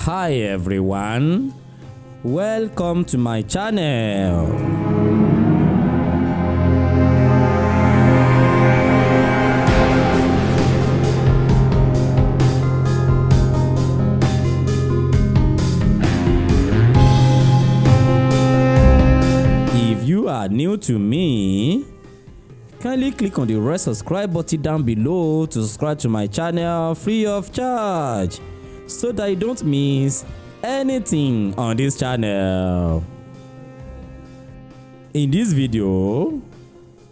Hi everyone, welcome to my channel. If you are new to me, kindly click on the red subscribe button down below to subscribe to my channel free of charge, so that you don't miss anything on this channel. In this video,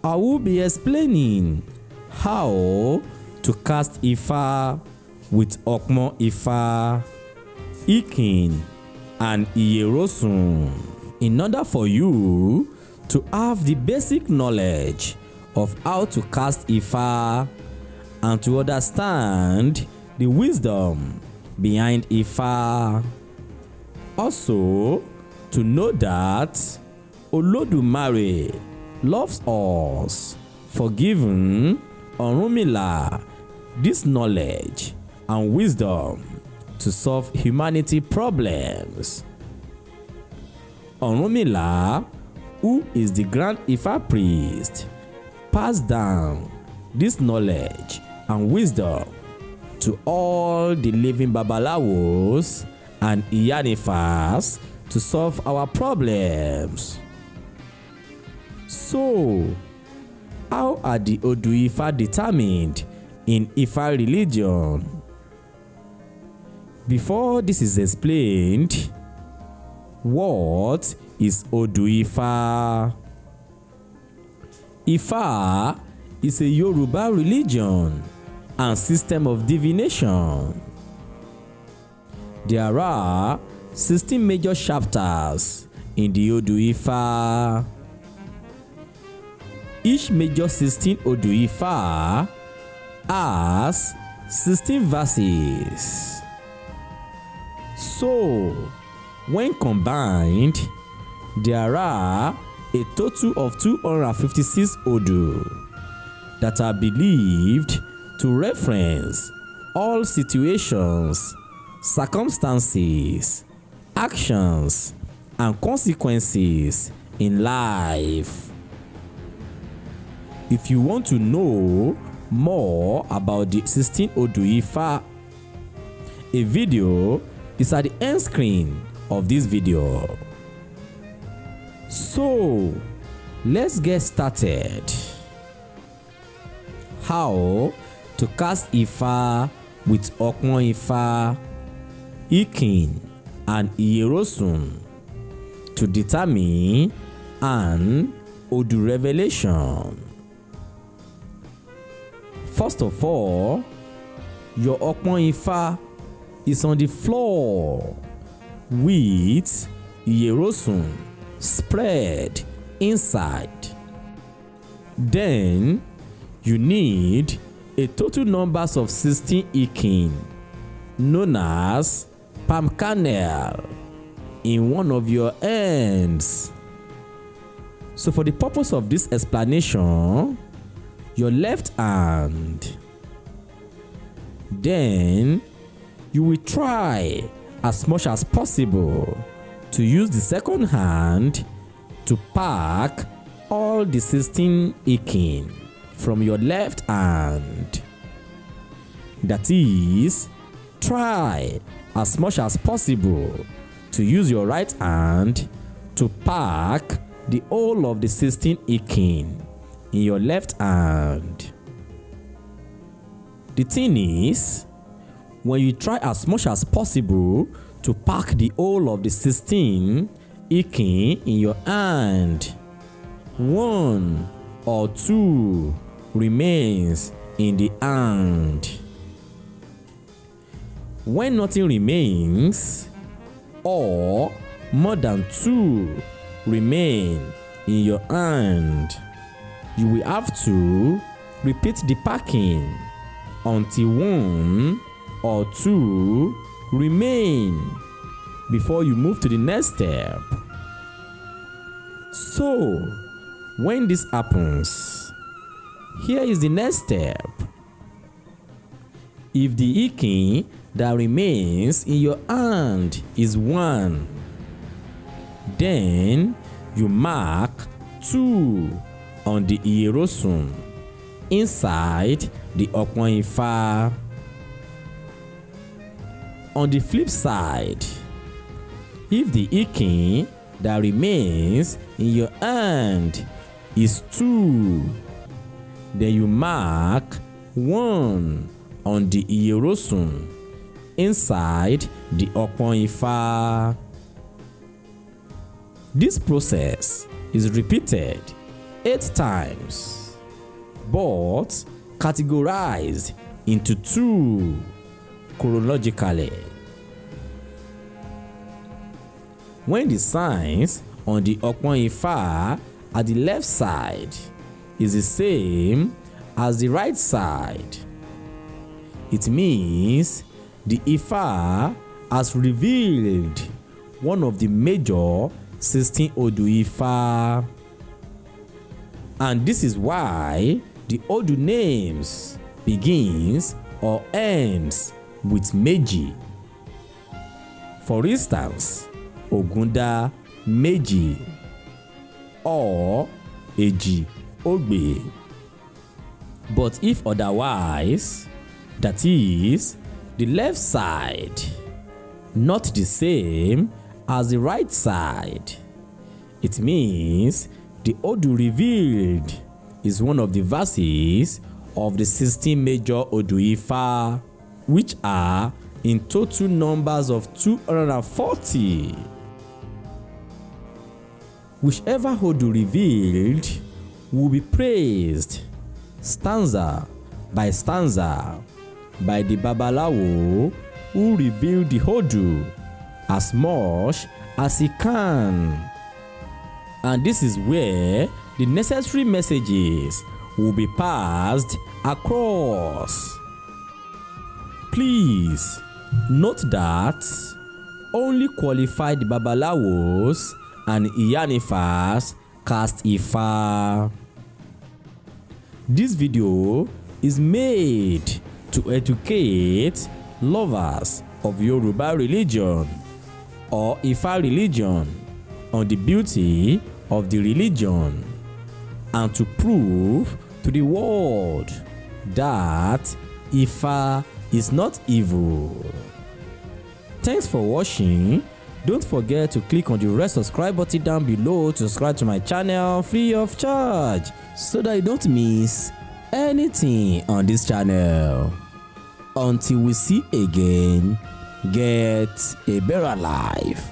I will be explaining how to cast Ifa with Okmo Ifa, Ikin and Iyerosun, in order for you to have the basic knowledge of how to cast Ifa and to understand the wisdom behind Ifa. Also, to know that Olodumare loves us for giving Orunmila this knowledge and wisdom to solve humanity problems. Orunmila, who is the grand Ifa priest, passed down this knowledge and wisdom to all the living Babalawos and Iyanifas to solve our problems. So, how are the Odu Ifa determined in Ifa religion? Before this is explained, what is Odu Ifa? Ifa is a Yoruba religion and system of divination. There are 16 major chapters in the Odu Ifa. Each major 16 Odu Ifa has 16 verses. So, when combined, there are a total of 256 Odu that are believed to reference all situations, circumstances, actions, and consequences in life. If you want to know more about the 16 Odu Ifa, a video is at the end screen of this video. So, let's get started. How to cast Ifa with Okmo Ifa, Ikin and Iyerosun to determine an Odu revelation. First of all, your Okmo Ifa is on the floor with Iyerosun spread inside. Then you need a total numbers of 16 Ikin, known as palm kernel, in one of your hands. So for the purpose of this explanation, your left hand. Then you will try as much as possible to use the second hand to pack all the 16 Ikin from your left hand. That is, try as much as possible to use your right hand to pack the whole of the 16 Ikin in your left hand. The thing is, when you try as much as possible to pack the whole of the 16 Ikin in your hand, one or two remains in the hand. When nothing remains, or more than two remain in your hand, you will have to repeat the packing until one or two remain before you move to the next step. So, when this happens, here is the next step. If the Ikin that remains in your hand is 1. Then you mark 2 on the Hierosun inside the Ọpọ́n Ifá. On the flip side, if the Ikin that remains in your hand is 2, then you mark 1 on the Hierosun inside the Ọpọ́n Ifá. This process is repeated 8 times, but categorized into 2 chronologically. When the signs on the Ọpọ́n Ifá at the left side is the same as the right side, it means the Ifá has revealed one of the major 16 Odu Ifá. And this is why the Odu names begins or ends with Meji. For instance, Ogunda Meji or Eji Ogbe. But if otherwise, that is, the left side not the same as the right side, it means the Odu revealed is one of the verses of the 16 major Odu Ifá, which are in total numbers of 240. Whichever Odu revealed will be praised stanza by stanza by the Babalawo who revealed the Odu as much as he can. And this is where the necessary messages will be passed across. Please note that only qualified Babalawos and Iyanifas cast Ifá. This video is made to educate lovers of Yoruba religion or Ifá religion on the beauty of the religion, and to prove to the world that Ifá is not evil. Thanks for watching. Don't forget to click on the red subscribe button down below to subscribe to my channel free of charge so that you don't miss anything on this channel. Until we see again, get a better life.